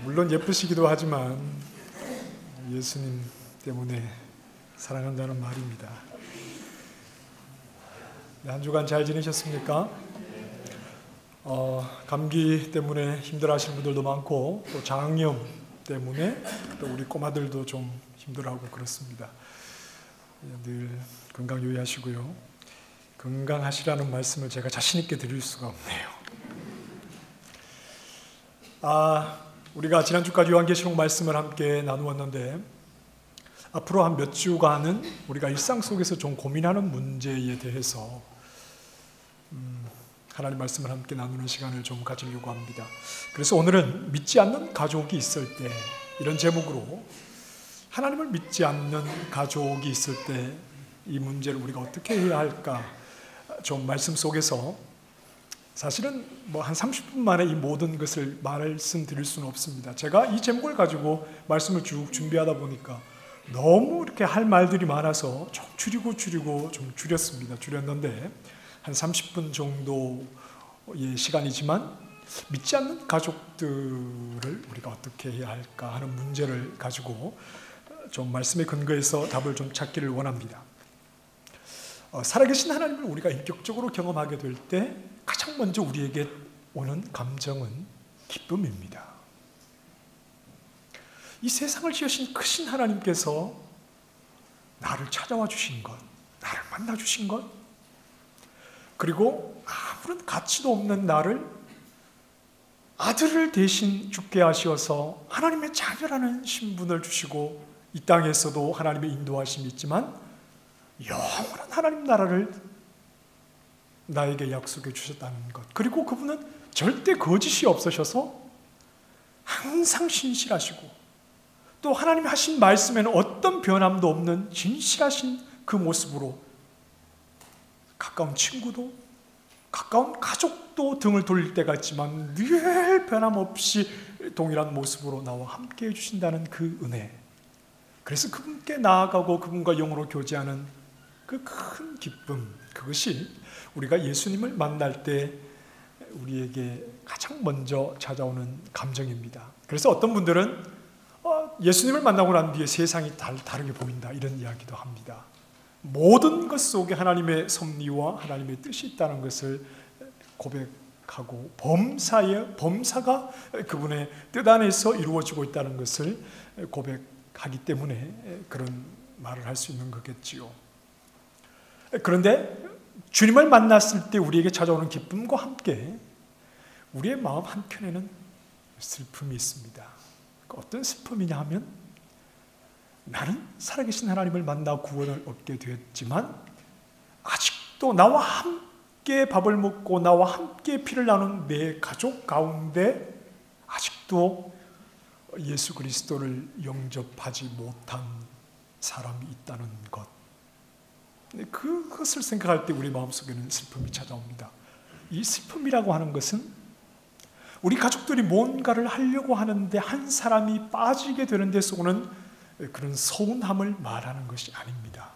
물론 예쁘시기도 하지만 예수님 때문에 사랑한다는 말입니다. 한 주간 잘 지내셨습니까? 감기 때문에 힘들어하시는 분들도 많고 또 장염 때문에 또 우리 꼬마들도 좀 힘들어하고 그렇습니다. 늘 건강 유의하시고요. 건강하시라는 말씀을 제가 자신 있게 드릴 수가 없네요. 우리가 지난주까지 요한계시록 말씀을 함께 나누었는데 앞으로 한 몇 주간은 우리가 일상 속에서 좀 고민하는 문제에 대해서 하나님 말씀을 함께 나누는 시간을 좀 가지려고 합니다. 그래서 오늘은 믿지 않는 가족이 있을 때, 이런 제목으로 하나님을 믿지 않는 가족이 있을 때 이 문제를 우리가 어떻게 해야 할까, 좀 말씀 속에서 사실은 한 30분 만에 이 모든 것을 말씀드릴 수는 없습니다. 제가 이 제목을 가지고 말씀을 쭉 준비하다 보니까 너무 이렇게 할 말들이 많아서 좀 줄이고 좀 줄였는데 한 30분 정도의 시간이지만 믿지 않는 가족들을 우리가 어떻게 해야 할까 하는 문제를 가지고 좀 말씀의 근거에서 답을 좀 찾기를 원합니다. 살아계신 하나님을 우리가 인격적으로 경험하게 될 때 가장 먼저 우리에게 오는 감정은 기쁨입니다. 이 세상을 지으신 크신 하나님께서 나를 찾아와 주신 것, 나를 만나 주신 것, 그리고 아무런 가치도 없는 나를 아들을 대신 죽게 하셔서 하나님의 자녀라는 신분을 주시고 이 땅에서도 하나님의 인도하심이 있지만 영원한 하나님 나라를 나에게 약속해 주셨다는 것, 그리고 그분은 절대 거짓이 없으셔서 항상 신실하시고 또 하나님이 하신 말씀에는 어떤 변함도 없는 진실하신 그 모습으로 가까운 친구도 가까운 가족도 등을 돌릴 때가 있지만 늘 변함없이 동일한 모습으로 나와 함께 해주신다는 그 은혜, 그래서 그분께 나아가고 그분과 영으로 교제하는 그 큰 기쁨, 그것이 우리가 예수님을 만날 때 우리에게 가장 먼저 찾아오는 감정입니다. 그래서 어떤 분들은 예수님을 만나고 난 뒤에 세상이 다르게 보인다, 이런 이야기도 합니다. 모든 것 속에 하나님의 섭리와 하나님의 뜻이 있다는 것을 고백하고 범사가 그분의 뜻 안에서 이루어지고 있다는 것을 고백하기 때문에 그런 말을 할 수 있는 거겠지요. 그런데 주님을 만났을 때 우리에게 찾아오는 기쁨과 함께 우리의 마음 한켠에는 슬픔이 있습니다. 어떤 슬픔이냐 하면, 나는 살아계신 하나님을 만나 구원을 얻게 되었지만 아직도 나와 함께 밥을 먹고 나와 함께 피를 나눈 내 가족 가운데 아직도 예수 그리스도를 영접하지 못한 사람이 있다는 것, 그것을 생각할 때 우리 마음속에는 슬픔이 찾아옵니다. 이 슬픔이라고 하는 것은 우리 가족들이 뭔가를 하려고 하는데 한 사람이 빠지게 되는 데서 오는 그런 서운함을 말하는 것이 아닙니다.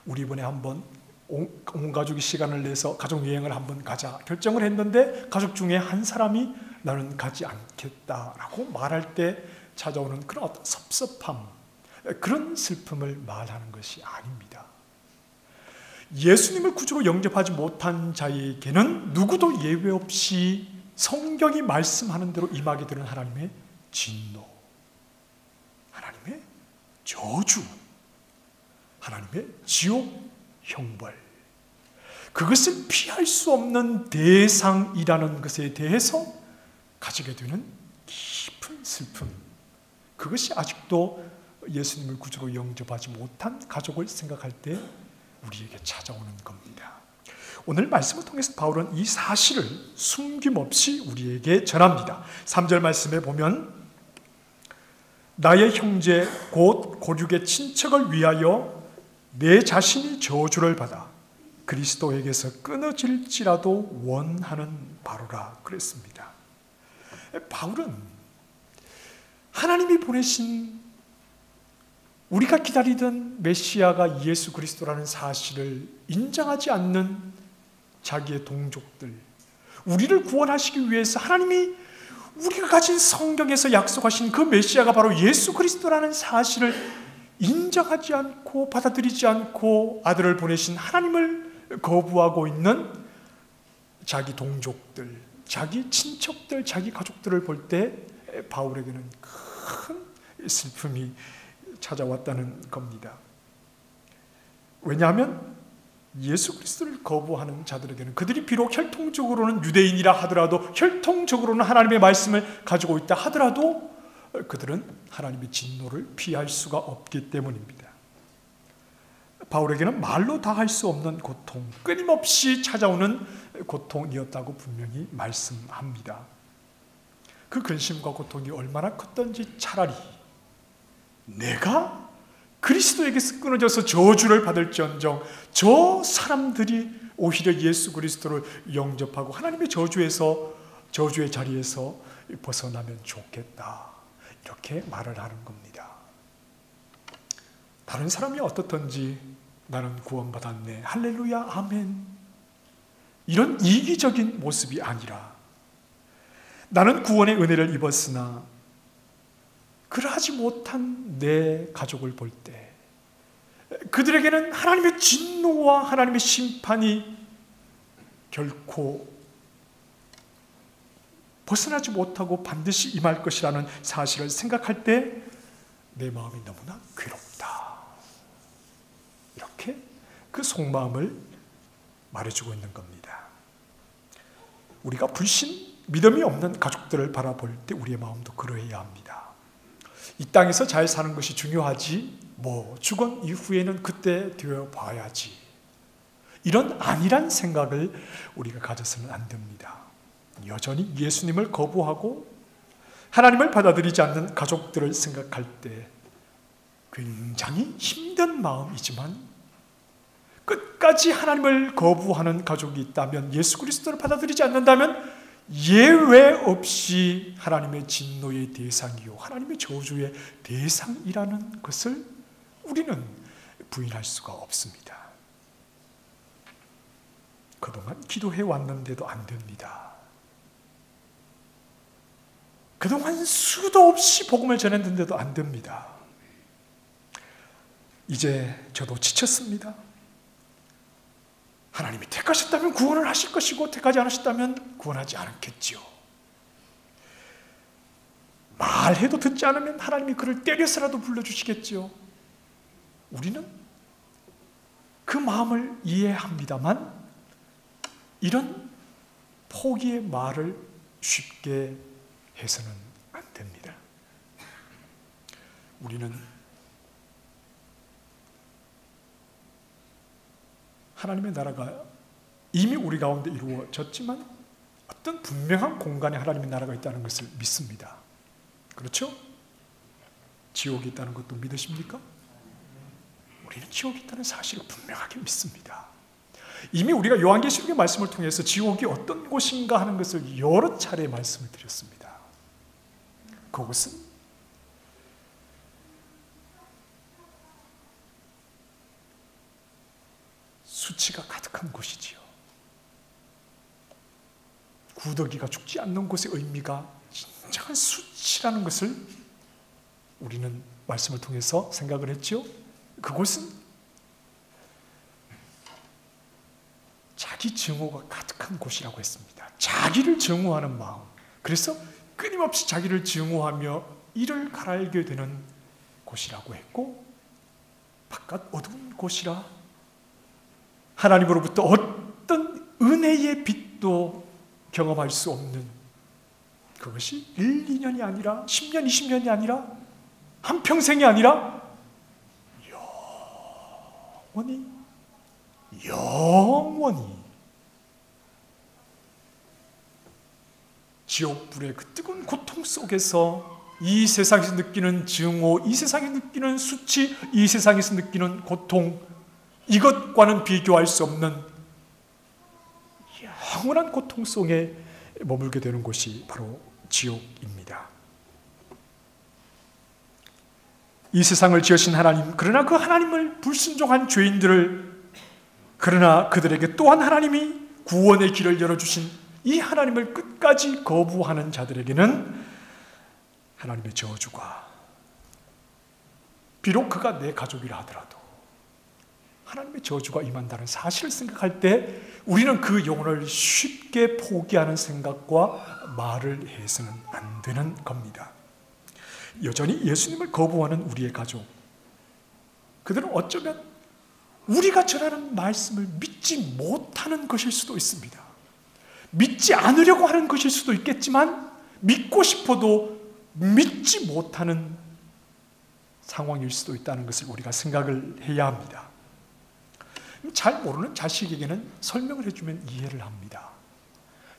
우리 이번에 한번 온 가족이 시간을 내서 가족 여행을 한번 가자 결정을 했는데 가족 중에 한 사람이 나는 가지 않겠다라고 말할 때 찾아오는 그런 어떤 섭섭함, 그런 슬픔을 말하는 것이 아닙니다. 예수님을 구주로 영접하지 못한 자에게는 누구도 예외 없이 성경이 말씀하는 대로 임하게 되는 하나님의 진노, 하나님의 저주, 하나님의 지옥 형벌, 그것을 피할 수 없는 대상이라는 것에 대해서 가지게 되는 깊은 슬픔, 그것이 아직도 예수님을 구주로 영접하지 못한 가족을 생각할 때 우리에게 찾아오는 겁니다. 오늘 말씀을 통해서 바울은 이 사실을 숨김없이 우리에게 전합니다. 3절 말씀에 보면 나의 형제 곧 고륙의 친척을 위하여 내 자신이 저주를 받아 그리스도에게서 끊어질지라도 원하는 바로라 그랬습니다. 바울은 하나님이 보내신 우리가 기다리던 메시아가 예수 그리스도라는 사실을 인정하지 않는 자기의 동족들, 우리를 구원하시기 위해서 하나님이 우리가 가진 성경에서 약속하신 그 메시아가 바로 예수 그리스도라는 사실을 인정하지 않고 받아들이지 않고 아들을 보내신 하나님을 거부하고 있는 자기 동족들, 자기 친척들, 자기 가족들을 볼 때 바울에게는 큰 슬픔이 찾아왔다는 겁니다. 왜냐하면 예수 그리스도를 거부하는 자들에게는 그들이 비록 혈통적으로는 유대인이라 하더라도, 혈통적으로는 하나님의 말씀을 가지고 있다 하더라도 그들은 하나님의 진노를 피할 수가 없기 때문입니다. 바울에게는 말로 다 할 수 없는 고통, 끊임없이 찾아오는 고통이었다고 분명히 말씀합니다. 그 근심과 고통이 얼마나 컸던지 차라리 내가 그리스도에게서 끊어져서 저주를 받을지언정 저 사람들이 오히려 예수 그리스도를 영접하고 하나님의 저주의 자리에서 벗어나면 좋겠다, 이렇게 말을 하는 겁니다. 다른 사람이 어떻든지 나는 구원받았네, 할렐루야, 아멘, 이런 이기적인 모습이 아니라 나는 구원의 은혜를 입었으나 그러하지 못한 내 가족을 볼 때 그들에게는 하나님의 진노와 하나님의 심판이 결코 벗어나지 못하고 반드시 임할 것이라는 사실을 생각할 때 내 마음이 너무나 괴롭다, 이렇게 그 속마음을 말해주고 있는 겁니다. 우리가 불신, 믿음이 없는 가족들을 바라볼 때 우리의 마음도 그러해야 합니다. 이 땅에서 잘 사는 것이 중요하지, 죽은 이후에는 그때 되어 봐야지, 이런 안일한 생각을 우리가 가져서는 안 됩니다. 여전히 예수님을 거부하고 하나님을 받아들이지 않는 가족들을 생각할 때 굉장히 힘든 마음이지만, 끝까지 하나님을 거부하는 가족이 있다면, 예수 그리스도를 받아들이지 않는다면 예외 없이 하나님의 진노의 대상이요 하나님의 저주의 대상이라는 것을 우리는 부인할 수가 없습니다. 그동안 기도해 왔는데도 안 됩니다. 그동안 수도 없이 복음을 전했는데도 안 됩니다. 이제 저도 지쳤습니다. 하나님이 택하셨다면 구원을 하실 것이고 택하지 않으셨다면 구원하지 않겠지요. 말해도 듣지 않으면 하나님이 그를 때려서라도 불러주시겠지요. 우리는 그 마음을 이해합니다만 이런 포기의 말을 쉽게 해서는 안 됩니다. 우리는 하나님의 나라가 이미 우리 가운데 이루어졌지만 어떤 분명한 공간에 하나님의 나라가 있다는 것을 믿습니다. 그렇죠? 지옥이 있다는 것도 믿으십니까? 우리는 지옥이 있다는 사실을 분명하게 믿습니다. 이미 우리가 요한계시록의 말씀을 통해서 지옥이 어떤 곳인가 하는 것을 여러 차례 말씀을 드렸습니다. 그곳은 수치가 가득한 곳이지요. 구더기가 죽지 않는 곳의 의미가 진정한 수치라는 것을 우리는 말씀을 통해서 생각을 했죠. 그곳은 자기 증오가 가득한 곳이라고 했습니다. 자기를 증오하는 마음, 그래서 끊임없이 자기를 증오하며 이를 갈아알게 되는 곳이라고 했고, 바깥 어두운 곳이라 하나님으로부터 어떤 은혜의 빛도 경험할 수 없는, 그것이 1, 2년이 아니라 10년, 20년이 아니라 한평생이 아니라 영원히 지옥불의 그 뜨거운 고통 속에서 이 세상에서 느끼는 증오, 이 세상에서 느끼는 수치, 이 세상에서 느끼는 고통, 이것과는 비교할 수 없는 영원한 고통 속에 머물게 되는 곳이 바로 지옥입니다. 이 세상을 지으신 하나님, 그러나 그 하나님을 불순종한 죄인들을, 그러나 그들에게 또한 하나님이 구원의 길을 열어주신 이 하나님을 끝까지 거부하는 자들에게는 하나님의 저주가, 비록 그가 내 가족이라 하더라도 하나님의 저주가 임한다는 사실을 생각할 때 우리는 그 영혼을 쉽게 포기하는 생각과 말을 해서는 안 되는 겁니다. 여전히 예수님을 거부하는 우리의 가족, 그들은 어쩌면 우리가 전하는 말씀을 믿지 못하는 것일 수도 있습니다. 믿지 않으려고 하는 것일 수도 있겠지만 믿고 싶어도 믿지 못하는 상황일 수도 있다는 것을 우리가 생각을 해야 합니다. 잘 모르는 자식에게는 설명을 해주면 이해를 합니다.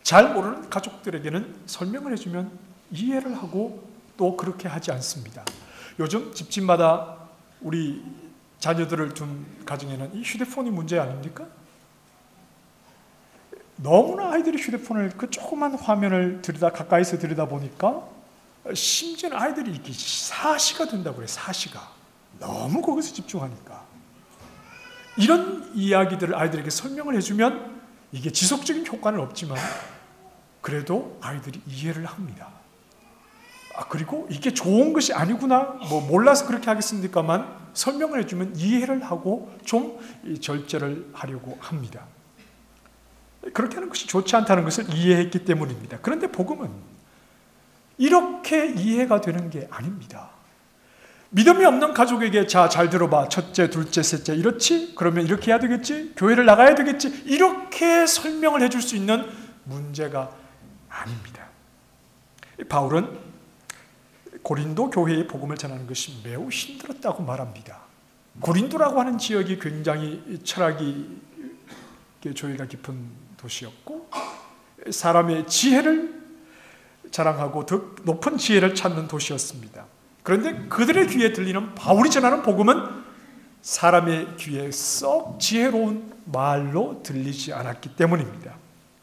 잘 모르는 가족들에게는 설명을 해주면 이해를 하고 또 그렇게 하지 않습니다. 요즘 집집마다 우리 자녀들을 둔 가정에는 이 휴대폰이 문제 아닙니까? 너무나 아이들이 휴대폰을 그 조그만 화면을 가까이서 들여다보니까 심지어는 아이들이 이렇게 사시가 된다고 그래요. 사시가. 너무 거기서 집중하니까. 이런 이야기들을 아이들에게 설명을 해주면 이게 지속적인 효과는 없지만 그래도 아이들이 이해를 합니다. 그리고 이게 좋은 것이 아니구나, 몰라서 그렇게 하겠습니까만 설명을 해주면 이해를 하고 좀 절제를 하려고 합니다. 그렇게 하는 것이 좋지 않다는 것을 이해했기 때문입니다. 그런데 복음은 이렇게 이해가 되는 게 아닙니다. 믿음이 없는 가족에게 자, 잘 들어봐. 첫째, 둘째, 셋째 이렇지? 그러면 이렇게 해야 되겠지? 교회를 나가야 되겠지? 이렇게 설명을 해줄 수 있는 문제가 아닙니다. 바울은 고린도 교회의 복음을 전하는 것이 매우 힘들었다고 말합니다. 고린도라고 하는 지역이 굉장히 철학이 조예가 깊은 도시였고 사람의 지혜를 자랑하고 더 높은 지혜를 찾는 도시였습니다. 그런데 그들의 귀에 들리는 바울이 전하는 복음은 사람의 귀에 썩 지혜로운 말로 들리지 않았기 때문입니다.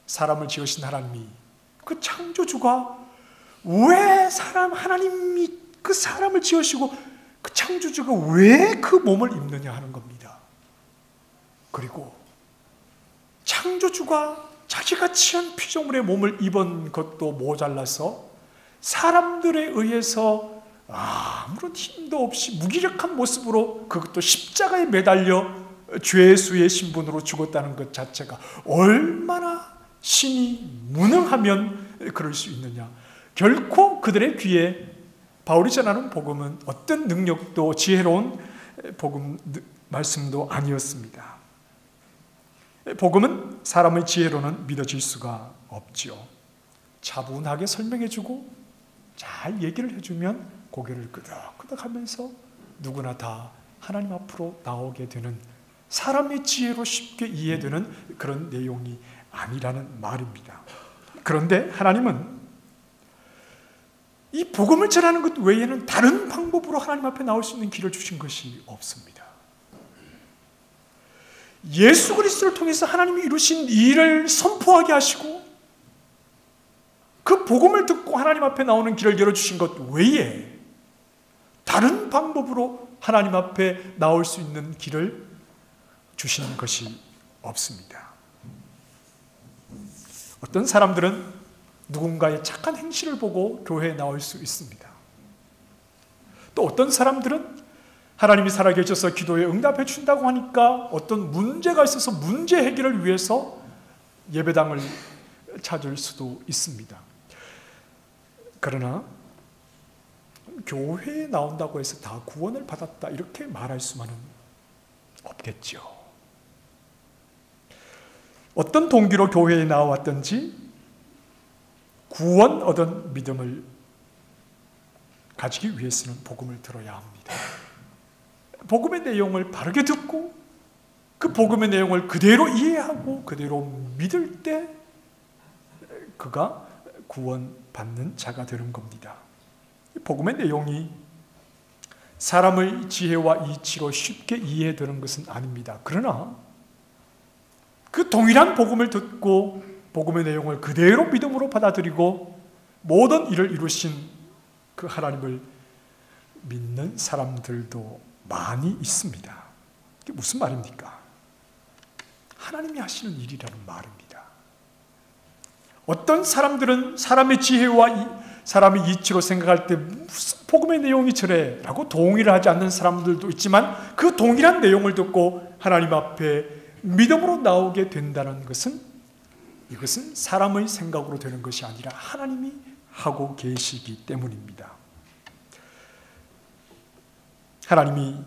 사람을 지으신 하나님이, 그 창조주가 왜 하나님이 그 사람을 지으시고 그 창조주가 왜 그 몸을 입느냐 하는 겁니다. 그리고 창조주가 자기가 취한 피조물의 몸을 입은 것도 모자라서 사람들에 의해서 아무런 힘도 없이 무기력한 모습으로 그것도 십자가에 매달려 죄수의 신분으로 죽었다는 것 자체가 얼마나 신이 무능하면 그럴 수 있느냐. 결코 그들의 귀에 바울이 전하는 복음은 어떤 능력도 지혜로운 복음 말씀도 아니었습니다. 복음은 사람의 지혜로는 믿어질 수가 없지요. 차분하게 설명해주고 잘 얘기를 해주면 고개를 끄덕끄덕하면서 누구나 다 하나님 앞으로 나오게 되는, 사람의 지혜로 쉽게 이해되는 그런 내용이 아니라는 말입니다. 그런데 하나님은 이 복음을 전하는 것 외에는 다른 방법으로 하나님 앞에 나올 수 있는 길을 주신 것이 없습니다. 예수 그리스도를 통해서 하나님이 이루신 일을 선포하게 하시고 그 복음을 듣고 하나님 앞에 나오는 길을 열어주신 것 외에 다른 방법으로 하나님 앞에 나올 수 있는 길을 주시는 것이 없습니다. 어떤 사람들은 누군가의 착한 행실을 보고 교회에 나올 수 있습니다. 또 어떤 사람들은 하나님이 살아계셔서 기도에 응답해 준다고 하니까 어떤 문제가 있어서 문제 해결을 위해서 예배당을 찾을 수도 있습니다. 그러나 교회에 나온다고 해서 다 구원을 받았다 이렇게 말할 수만은 없겠죠. 어떤 동기로 교회에 나왔든지 구원 얻은 믿음을 가지기 위해서는 복음을 들어야 합니다. 복음의 내용을 바르게 듣고 그 복음의 내용을 그대로 이해하고 그대로 믿을 때 그가 구원받는 자가 되는 겁니다. 복음의 내용이 사람의 지혜와 이치로 쉽게 이해되는 것은 아닙니다. 그러나 그 동일한 복음을 듣고 복음의 내용을 그대로 믿음으로 받아들이고 모든 일을 이루신 그 하나님을 믿는 사람들도 많이 있습니다. 이게 무슨 말입니까? 하나님이 하시는 일이라는 말입니다. 어떤 사람들은 사람의 지혜와 사람의 이치로 생각할 때 무슨 복음의 내용이 저래 라고 동의를 하지 않는 사람들도 있지만 그 동일한 내용을 듣고 하나님 앞에 믿음으로 나오게 된다는 것은 이것은 사람의 생각으로 되는 것이 아니라 하나님이 하고 계시기 때문입니다. 하나님이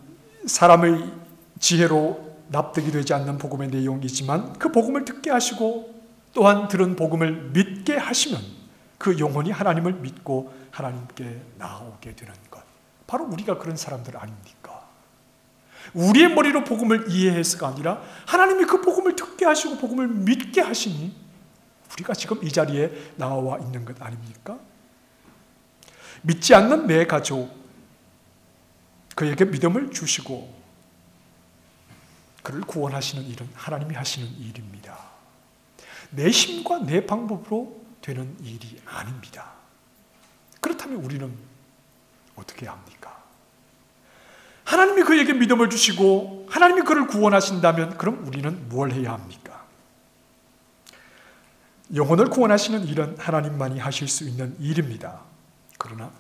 사람의 지혜로 납득이 되지 않는 복음의 내용이지만 그 복음을 듣게 하시고 또한 들은 복음을 믿게 하시면 그 영혼이 하나님을 믿고 하나님께 나오게 되는 것, 바로 우리가 그런 사람들 아닙니까? 우리의 머리로 복음을 이해해서가 아니라 하나님이 그 복음을 듣게 하시고 복음을 믿게 하시니 우리가 지금 이 자리에 나와 있는 것 아닙니까? 믿지 않는 내 가족, 그에게 믿음을 주시고 그를 구원하시는 일은 하나님이 하시는 일입니다. 내 힘과 내 방법으로 되는 일이 아닙니다. 그렇다면 우리는 어떻게 합니까? 하나님이 그에게 믿음을 주시고 하나님이 그를 구원하신다면 그럼 우리는 뭘 해야 합니까? 영혼을 구원하시는 일은 하나님만이 하실 수 있는 일입니다. 그러나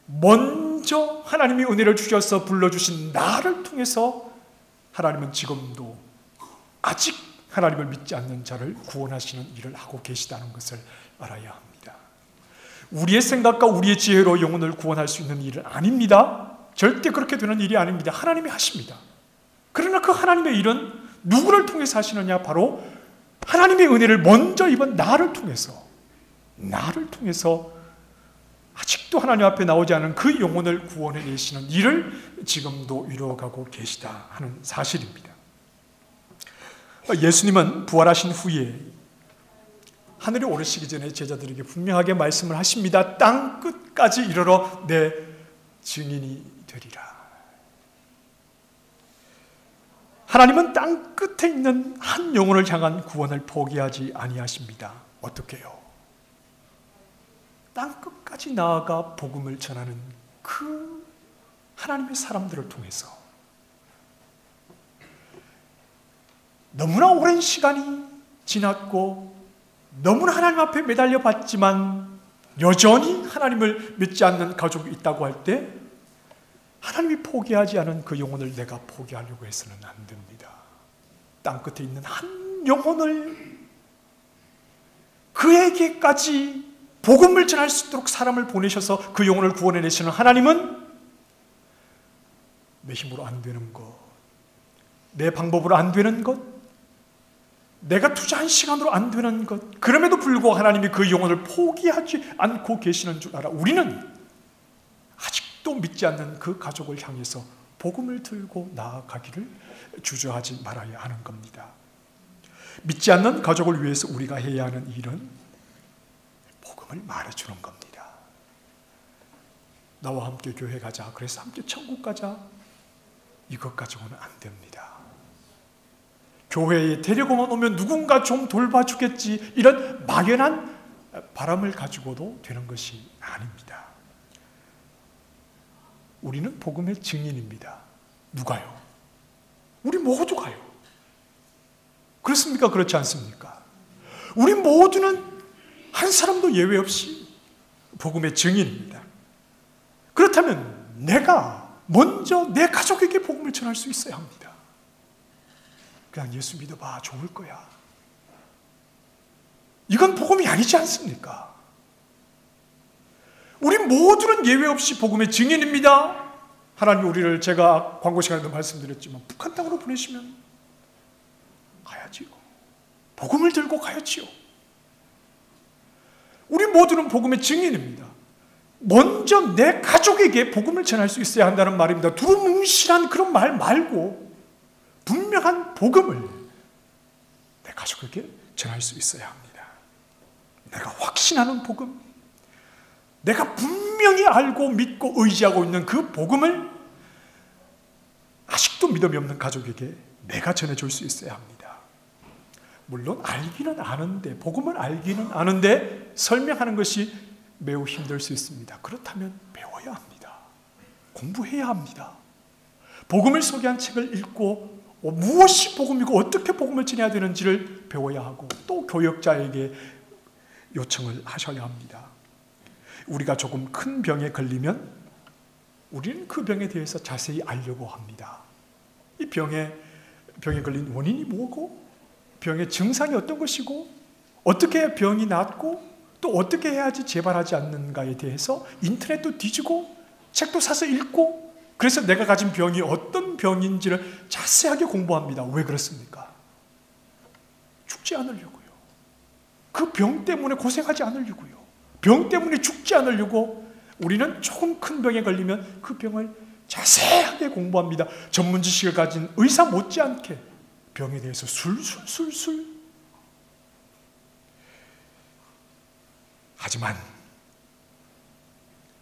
먼저 하나님이 은혜를 주셔서 불러주신 나를 통해서 하나님은 지금도 아직 하나님을 믿지 않는 자를 구원하시는 일을 하고 계시다는 것을 알아야 합니다. 우리의 생각과 우리의 지혜로 영혼을 구원할 수 있는 일은 아닙니다. 절대 그렇게 되는 일이 아닙니다. 하나님이 하십니다. 그러나 그 하나님의 일은 누구를 통해서 하시느냐? 바로 하나님의 은혜를 먼저 입은 나를 통해서 아직도 하나님 앞에 나오지 않은 그 영혼을 구원해 내시는 일을 지금도 이루어가고 계시다 하는 사실입니다. 예수님은 부활하신 후에 하늘에 오르시기 전에 제자들에게 분명하게 말씀을 하십니다. 땅 끝까지 이르러 내 증인이 되리라. 하나님은 땅 끝에 있는 한 영혼을 향한 구원을 포기하지 아니하십니다. 어떻게요? 땅 끝까지 나아가 복음을 전하는 그 하나님의 사람들을 통해서 너무나 오랜 시간이 지났고 너무나 하나님 앞에 매달려 봤지만 여전히 하나님을 믿지 않는 가족이 있다고 할 때 하나님이 포기하지 않은 그 영혼을 내가 포기하려고 해서는 안 됩니다. 땅 끝에 있는 한 영혼을 그에게까지 복음을 전할 수 있도록 사람을 보내셔서 그 영혼을 구원해내시는 하나님은 내 힘으로 안 되는 것, 내 방법으로 안 되는 것, 내가 투자한 시간으로 안 되는 것, 그럼에도 불구하고 하나님이 그 영혼을 포기하지 않고 계시는 줄 알아. 우리는 아직도 믿지 않는 그 가족을 향해서 복음을 들고 나아가기를 주저하지 말아야 하는 겁니다. 믿지 않는 가족을 위해서 우리가 해야 하는 일은 복음을 말해주는 겁니다. 나와 함께 교회 가자, 그래서 함께 천국 가자, 이것 가지고는 안 됩니다. 교회에 데리고만 오면 누군가 좀 돌봐주겠지, 이런 막연한 바람을 가지고도 되는 것이 아닙니다. 우리는 복음의 증인입니다. 누가요? 우리 모두가요. 그렇습니까? 그렇지 않습니까? 우리 모두는 한 사람도 예외 없이 복음의 증인입니다. 그렇다면 내가 먼저 내 가족에게 복음을 전할 수 있어야 합니다. 그냥 예수 믿어봐, 좋을 거야. 이건 복음이 아니지 않습니까? 우리 모두는 예외 없이 복음의 증인입니다. 하나님 우리를, 제가 광고 시간에도 말씀드렸지만 북한 땅으로 보내시면 가야지요. 복음을 들고 가야지요. 우리 모두는 복음의 증인입니다. 먼저 내 가족에게 복음을 전할 수 있어야 한다는 말입니다. 두루뭉실한 그런 말 말고 분명한 복음을 내 가족에게 전할 수 있어야 합니다. 내가 확신하는 복음, 내가 분명히 알고 믿고 의지하고 있는 그 복음을 아직도 믿음이 없는 가족에게 내가 전해줄 수 있어야 합니다. 물론 알기는 아는데, 복음을 알기는 아는데 설명하는 것이 매우 힘들 수 있습니다. 그렇다면 배워야 합니다. 공부해야 합니다. 복음을 소개한 책을 읽고 무엇이 복음이고 어떻게 복음을 전해야 되는지를 배워야 하고, 또 교역자에게 요청을 하셔야 합니다. 우리가 조금 큰 병에 걸리면 우리는 그 병에 대해서 자세히 알려고 합니다. 이 병에 걸린 원인이 뭐고, 병의 증상이 어떤 것이고, 어떻게 해야 병이 낫고, 또 어떻게 해야지 재발하지 않는가에 대해서 인터넷도 뒤지고 책도 사서 읽고, 그래서 내가 가진 병이 어떤 병인지를 자세하게 공부합니다. 왜 그렇습니까? 죽지 않으려고요. 그 병 때문에 고생하지 않으려고요. 병 때문에 죽지 않으려고 우리는 조금 큰 병에 걸리면 그 병을 자세하게 공부합니다. 전문 지식을 가진 의사 못지않게 병에 대해서 술술술술. 하지만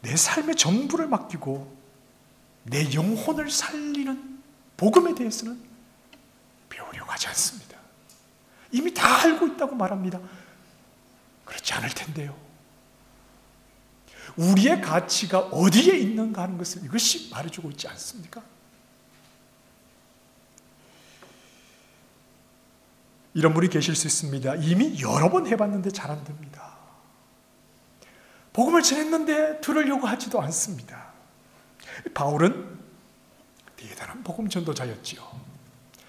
내 삶의 전부를 맡기고 내 영혼을 살리는 복음에 대해서는 배우려고 하지 않습니다. 이미 다 알고 있다고 말합니다. 그렇지 않을 텐데요. 우리의 가치가 어디에 있는가 하는 것을 이것이 말해주고 있지 않습니까? 이런 분이 계실 수 있습니다. 이미 여러 번 해봤는데 잘 안 됩니다. 복음을 전했는데 들으려고 하지도 않습니다. 바울은 대단한 복음 전도자였지요.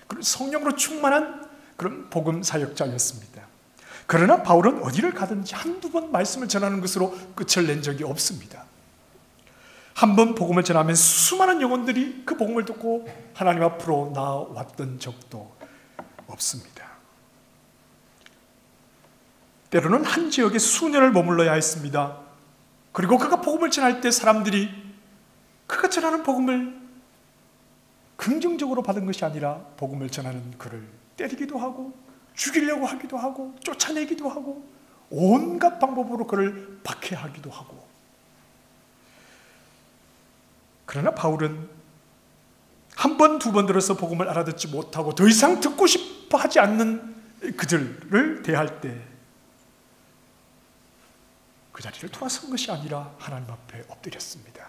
그런 성령으로 충만한 그런 복음 사역자였습니다. 그러나 바울은 어디를 가든지 한두 번 말씀을 전하는 것으로 끝을 낸 적이 없습니다. 한 번 복음을 전하면 수많은 영혼들이 그 복음을 듣고 하나님 앞으로 나왔던 적도 없습니다. 때로는 한 지역에 수년을 머물러야 했습니다. 그리고 그가 복음을 전할 때 사람들이 그가 전하는 복음을 긍정적으로 받은 것이 아니라 복음을 전하는 그를 때리기도 하고 죽이려고 하기도 하고 쫓아내기도 하고 온갖 방법으로 그를 박해하기도 하고. 그러나 바울은 한 번, 두 번 들어서 복음을 알아듣지 못하고 더 이상 듣고 싶어 하지 않는 그들을 대할 때 그 자리를 돌아선 것이 아니라 하나님 앞에 엎드렸습니다.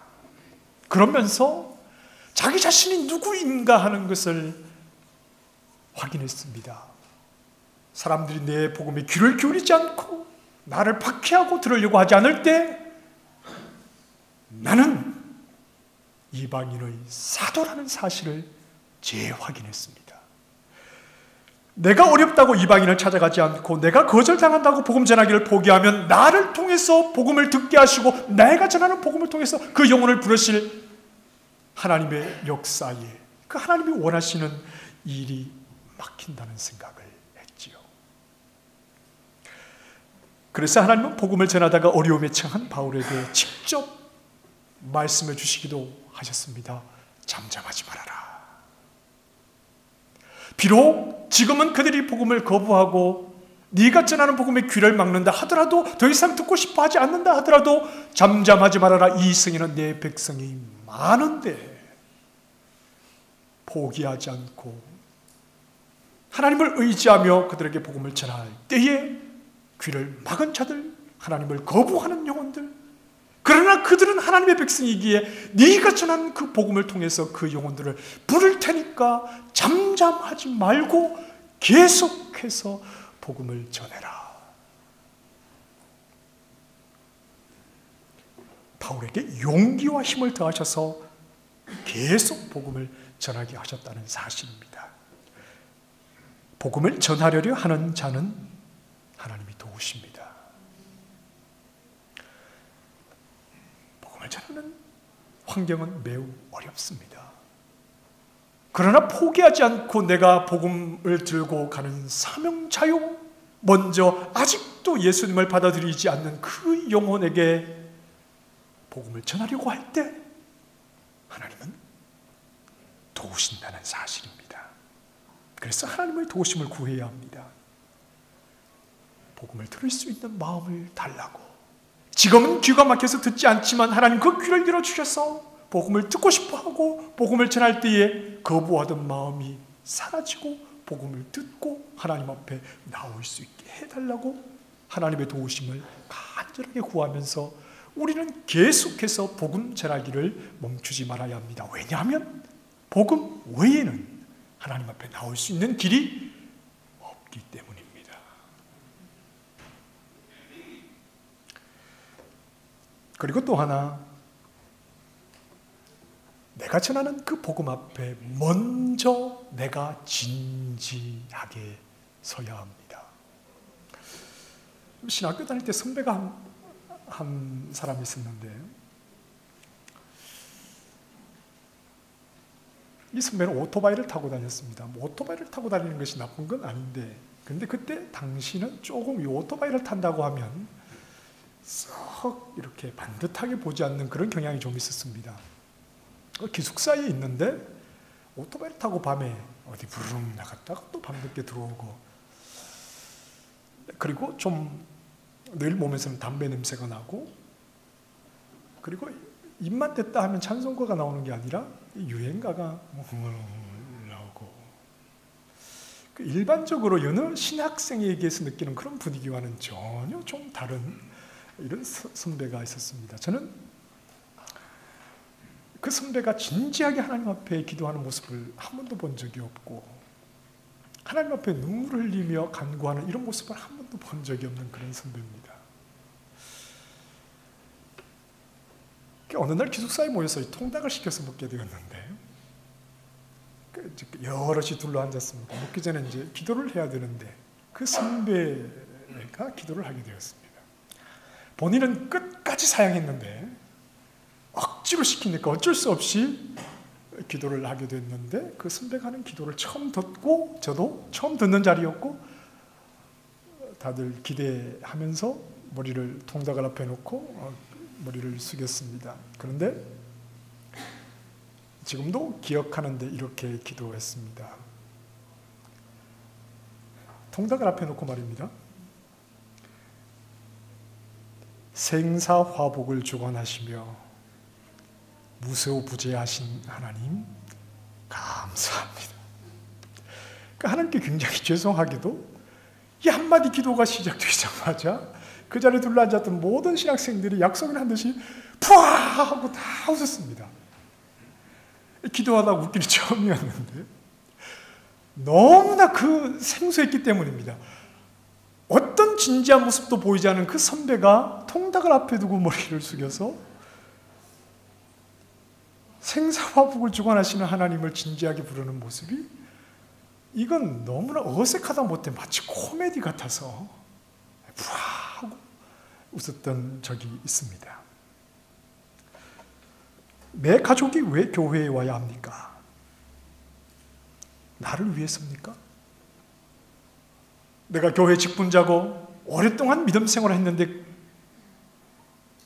그러면서 자기 자신이 누구인가 하는 것을 확인했습니다. 사람들이 내 복음에 귀를 기울이지 않고 나를 박해하고 들으려고 하지 않을 때 나는 이방인의 사도라는 사실을 재확인했습니다. 내가 어렵다고 이방인을 찾아가지 않고 내가 거절당한다고 복음 전하기를 포기하면 나를 통해서 복음을 듣게 하시고 내가 전하는 복음을 통해서 그 영혼을 부르실 하나님의 역사에 그 하나님이 원하시는 일이 막힌다는 생각을 했지요. 그래서 하나님은 복음을 전하다가 어려움에 처한 바울에게 직접 말씀해 주시기도 하셨습니다. 잠잠하지 말아라. 비록 지금은 그들이 복음을 거부하고 네가 전하는 복음의 귀를 막는다 하더라도, 더 이상 듣고 싶어 하지 않는다 하더라도 잠잠하지 말아라. 이 성에는 내 백성이 많은데 포기하지 않고 하나님을 의지하며 그들에게 복음을 전할 때에 귀를 막은 자들, 하나님을 거부하는 영혼들, 그러나 그들은 하나님의 백성이기에 네가 전한 그 복음을 통해서 그 영혼들을 부를 테니까 잠잠하지 말고 계속해서 복음을 전해라. 바울에게 용기와 힘을 더하셔서 계속 복음을 전하게 하셨다는 사실입니다. 복음을 전하려려 하는 자는 하나님이 도우십니다. 복음을 전하는 환경은 매우 어렵습니다. 그러나 포기하지 않고 내가 복음을 들고 가는 사명자요, 먼저 아직도 예수님을 받아들이지 않는 그 영혼에게 복음을 전하려고 할 때 하나님은 도우신다는 사실입니다. 그래서 하나님의 도우심을 구해야 합니다. 복음을 들을 수 있는 마음을 달라고. 지금은 귀가 막혀서 듣지 않지만 하나님 그 귀를 열어주셔서 복음을 듣고 싶어하고 복음을 전할 때에 거부하던 마음이 사라지고 복음을 듣고 하나님 앞에 나올 수 있게 해달라고 하나님의 도우심을 간절하게 구하면서 우리는 계속해서 복음 전하기를 멈추지 말아야 합니다. 왜냐하면 복음 외에는 하나님 앞에 나올 수 있는 길이 없기 때문입니다. 그리고 또 하나, 내가 전하는 그 복음 앞에 먼저 내가 진지하게 서야 합니다. 신학교 다닐 때 선배가 한 사람이 있었는데, 이 선배는 오토바이를 타고 다녔습니다. 오토바이를 타고 다니는 것이 나쁜 건 아닌데, 그런데 그때 당시는 조금 이 오토바이를 탄다고 하면 썩 이렇게 반듯하게 보지 않는 그런 경향이 좀 있었습니다. 기숙사에 있는데 오토바이를 타고 밤에 어디 부르릉 나갔다가 또 밤늦게 들어오고, 그리고 좀 늘 몸에서는 담배 냄새가 나고, 그리고 입만 댔다 하면 찬송가가 나오는 게 아니라 유행가가 나오고, 일반적으로 여느 신학생에게서 느끼는 그런 분위기와는 전혀 좀 다른 이런 선배가 있었습니다. 저는 그 선배가 진지하게 하나님 앞에 기도하는 모습을 한 번도 본 적이 없고, 하나님 앞에 눈물을 흘리며 간구하는 이런 모습을 한 번도 본 적이 없는 그런 선배입니다. 어느 날 기숙사에 모여서 통닭을 시켜서 먹게 되었는데, 여럿이 둘러앉았습니다. 먹기 전에 이제 기도를 해야 되는데 그 선배가 기도를 하게 되었습니다. 본인은 끝까지 사양했는데 억지로 시키니까 어쩔 수 없이 기도를 하게 됐는데, 그 선배가 하는 기도를 처음 듣고, 저도 처음 듣는 자리였고, 다들 기대하면서 머리를 통닭을 앞에 놓고 머리를 숙였습니다. 그런데 지금도 기억하는데 이렇게 기도했습니다. 통닭을 앞에 놓고 말입니다. 생사화복을 주관하시며 무소부재하신 하나님 감사합니다. 그러니까 하나님께 굉장히 죄송하게도 이 한마디 기도가 시작되자마자 그 자리에 둘러앉았던 모든 신학생들이 약속을 한 듯이 푸아 하고 다 웃었습니다. 기도하다가 웃기는 처음이었는데 너무나 그 생소했기 때문입니다. 어떤 진지한 모습도 보이지 않은 그 선배가 통닭을 앞에 두고 머리를 숙여서 생사화복을 주관하시는 하나님을 진지하게 부르는 모습이, 이건 너무나 어색하다 못해 마치 코미디 같아서 푸아 하고 웃었던 적이 있습니다. 내 가족이 왜 교회에 와야 합니까? 나를 위해서입니까? 내가 교회 직분자고 오랫동안 믿음 생활을 했는데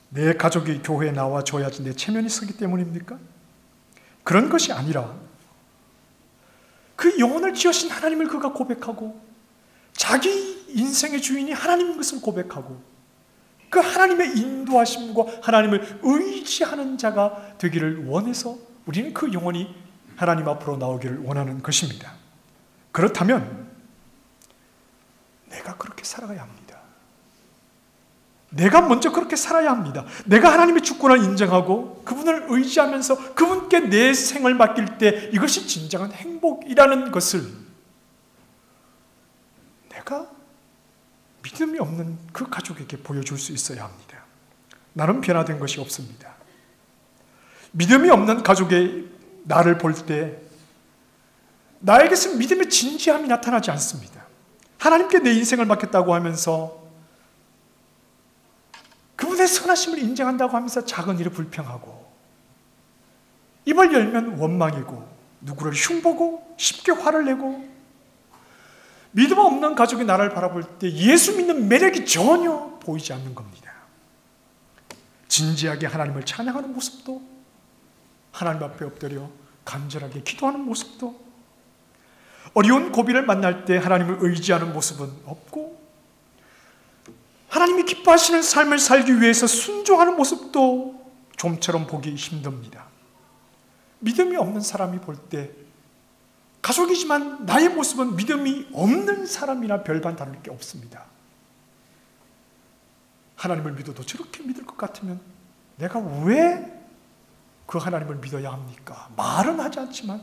내 가족이 교회에 나와줘야지 내 체면이 서기 때문입니까? 그런 것이 아니라 그 영혼을 지으신 하나님을 그가 고백하고, 자기 인생의 주인이 하나님인 것을 고백하고, 그 하나님의 인도하심과 하나님을 의지하는 자가 되기를 원해서 우리는 그 영혼이 하나님 앞으로 나오기를 원하는 것입니다. 그렇다면 내가 그렇게 살아가야 합니다. 내가 먼저 그렇게 살아야 합니다. 내가 하나님의 주권을 인정하고 그분을 의지하면서 그분께 내 생을 맡길 때 이것이 진정한 행복이라는 것을 내가 믿음이 없는 그 가족에게 보여줄 수 있어야 합니다. 나는 변화된 것이 없습니다. 믿음이 없는 가족의 나를 볼 때 나에게서 믿음의 진지함이 나타나지 않습니다. 하나님께 내 인생을 맡겼다고 하면서 그분의 선하심을 인정한다고 하면서 작은 일에 불평하고, 입을 열면 원망이고 누구를 흉보고 쉽게 화를 내고, 믿음 없는 가족이 나를 바라볼 때 예수 믿는 매력이 전혀 보이지 않는 겁니다. 진지하게 하나님을 찬양하는 모습도, 하나님 앞에 엎드려 간절하게 기도하는 모습도, 어려운 고비를 만날 때 하나님을 의지하는 모습은 없고, 하나님이 기뻐하시는 삶을 살기 위해서 순종하는 모습도 좀처럼 보기 힘듭니다. 믿음이 없는 사람이 볼 때 가족이지만 나의 모습은 믿음이 없는 사람이나 별반 다를 게 없습니다. 하나님을 믿어도 저렇게 믿을 것 같으면 내가 왜 그 하나님을 믿어야 합니까? 말은 하지 않지만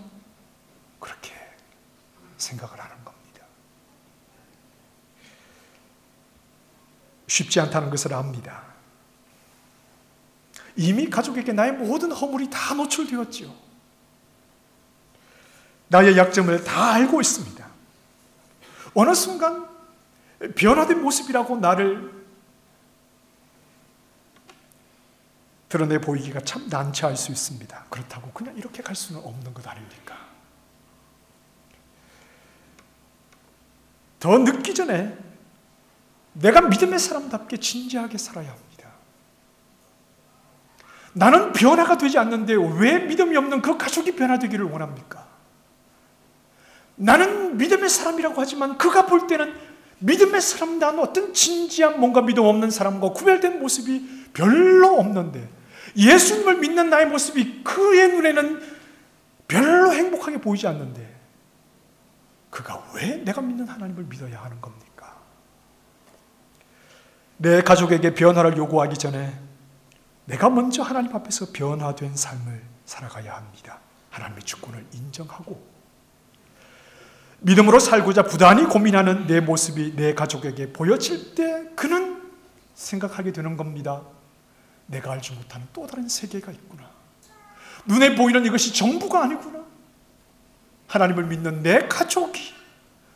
그렇게 생각을 하는 겁니다. 쉽지 않다는 것을 압니다. 이미 가족에게 나의 모든 허물이 다 노출되었지요. 나의 약점을 다 알고 있습니다. 어느 순간 변화된 모습이라고 나를 드러내 보이기가 참 난처할 수 있습니다. 그렇다고 그냥 이렇게 갈 수는 없는 것 아닙니까? 더 늦기 전에 내가 믿음의 사람답게 진지하게 살아야 합니다. 나는 변화가 되지 않는데 왜 믿음이 없는 그 가족이 변화되기를 원합니까? 나는 믿음의 사람이라고 하지만 그가 볼 때는 믿음의 사람다운 어떤 진지한 뭔가 믿음 없는 사람과 구별된 모습이 별로 없는데, 예수님을 믿는 나의 모습이 그의 눈에는 별로 행복하게 보이지 않는데, 그가 왜 내가 믿는 하나님을 믿어야 하는 겁니까? 내 가족에게 변화를 요구하기 전에 내가 먼저 하나님 앞에서 변화된 삶을 살아가야 합니다. 하나님의 주권을 인정하고 믿음으로 살고자 부단히 고민하는 내 모습이 내 가족에게 보여질 때 그는 생각하게 되는 겁니다. 내가 알지 못하는 또 다른 세계가 있구나. 눈에 보이는 이것이 전부가 아니구나. 하나님을 믿는 내 가족이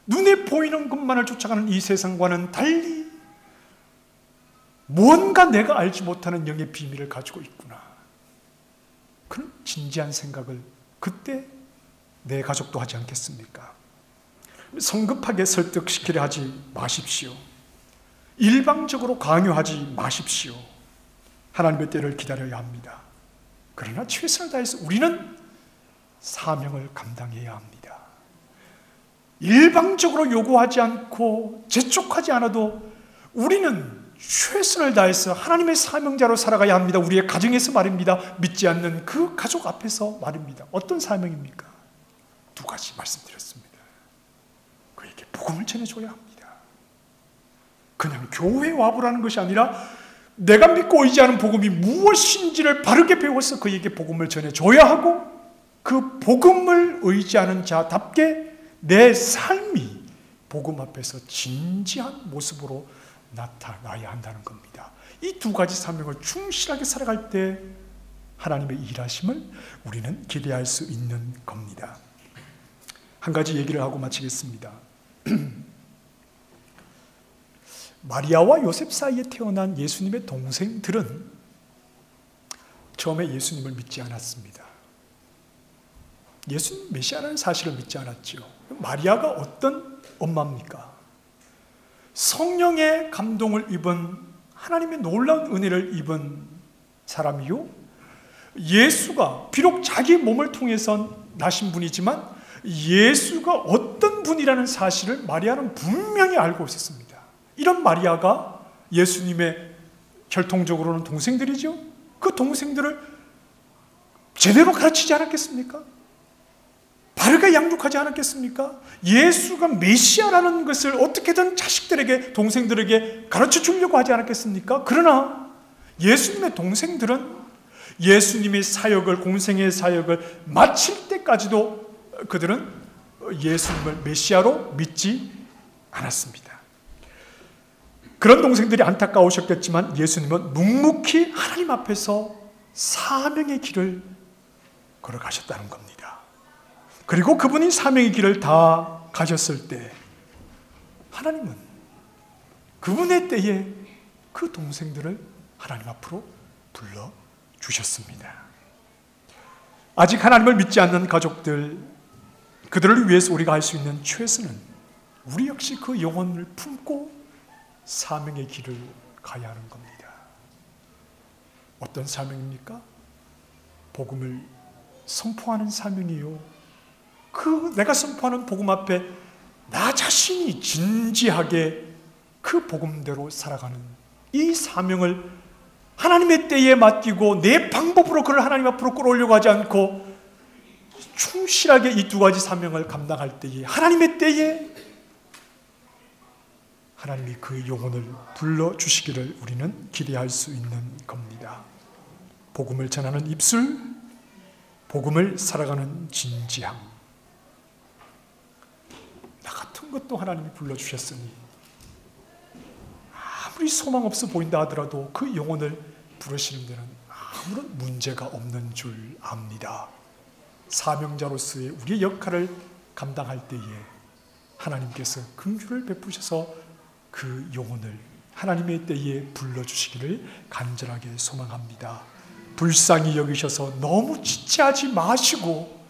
눈에 보이는 것만을 쫓아가는 이 세상과는 달리 뭔가 내가 알지 못하는 영의 비밀을 가지고 있구나. 그런 진지한 생각을 그때 내 가족도 하지 않겠습니까? 성급하게 설득시키려 하지 마십시오. 일방적으로 강요하지 마십시오. 하나님의 때를 기다려야 합니다. 그러나 최선을 다해서 우리는 사명을 감당해야 합니다. 일방적으로 요구하지 않고 재촉하지 않아도 우리는 최선을 다해서 하나님의 사명자로 살아가야 합니다. 우리의 가정에서 말입니다. 믿지 않는 그 가족 앞에서 말입니다. 어떤 사명입니까? 두 가지 말씀드렸습니다. 그에게 복음을 전해줘야 합니다. 그냥 교회에 와보라는 것이 아니라 내가 믿고 의지하는 복음이 무엇인지를 바르게 배워서 그에게 복음을 전해줘야 하고, 그 복음을 의지하는 자답게 내 삶이 복음 앞에서 진지한 모습으로 나타나야 한다는 겁니다. 이 두 가지 사명을 충실하게 살아갈 때 하나님의 일하심을 우리는 기대할 수 있는 겁니다. 한 가지 얘기를 하고 마치겠습니다. 마리아와 요셉 사이에 태어난 예수님의 동생들은 처음에 예수님을 믿지 않았습니다. 예수님 메시아라는 사실을 믿지 않았죠. 마리아가 어떤 엄마입니까? 성령의 감동을 입은, 하나님의 놀라운 은혜를 입은 사람이요, 예수가 비록 자기 몸을 통해서 나신 분이지만 예수가 어떤 분이라는 사실을 마리아는 분명히 알고 있었습니다. 이런 마리아가 예수님의 혈통적으로는 동생들이죠. 그 동생들을 제대로 가르치지 않았겠습니까? 바르게 양육하지 않았겠습니까? 예수가 메시아라는 것을 어떻게든 자식들에게, 동생들에게 가르쳐 주려고 하지 않았겠습니까? 그러나 예수님의 동생들은 예수님의 사역을, 공생의 사역을 마칠 때까지도 그들은 예수님을 메시아로 믿지 않았습니다. 그런 동생들이 안타까우셨겠지만 예수님은 묵묵히 하나님 앞에서 사명의 길을 걸어가셨다는 겁니다. 그리고 그분이 사명의 길을 다 가셨을 때 하나님은 그분의 때에 그 동생들을 하나님 앞으로 불러주셨습니다. 아직 하나님을 믿지 않는 가족들, 그들을 위해서 우리가 할 수 있는 최선은 우리 역시 그 영혼을 품고 사명의 길을 가야 하는 겁니다. 어떤 사명입니까? 복음을 선포하는 사명이요, 그 내가 선포하는 복음 앞에 나 자신이 진지하게 그 복음대로 살아가는 이 사명을 하나님의 때에 맡기고 내 방법으로 그를 하나님 앞으로 끌어올려고 하지 않고 충실하게 이 두 가지 사명을 감당할 때에 하나님의 때에 하나님이 그 영혼을 불러주시기를 우리는 기대할 수 있는 겁니다. 복음을 전하는 입술, 복음을 살아가는 진지함, 나 같은 것도 하나님이 불러주셨으니 아무리 소망 없어 보인다 하더라도 그 영혼을 부르시는 데는 아무런 문제가 없는 줄 압니다. 사명자로서의 우리의 역할을 감당할 때에 하나님께서 긍휼을 베푸셔서 그 영혼을 하나님의 때에 불러주시기를 간절하게 소망합니다. 불쌍히 여기셔서 너무 지체하지 마시고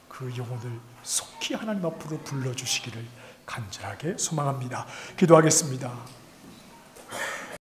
그 영혼을 속히 하나님 앞으로 불러주시기를 간절하게 소망합니다. 기도하겠습니다.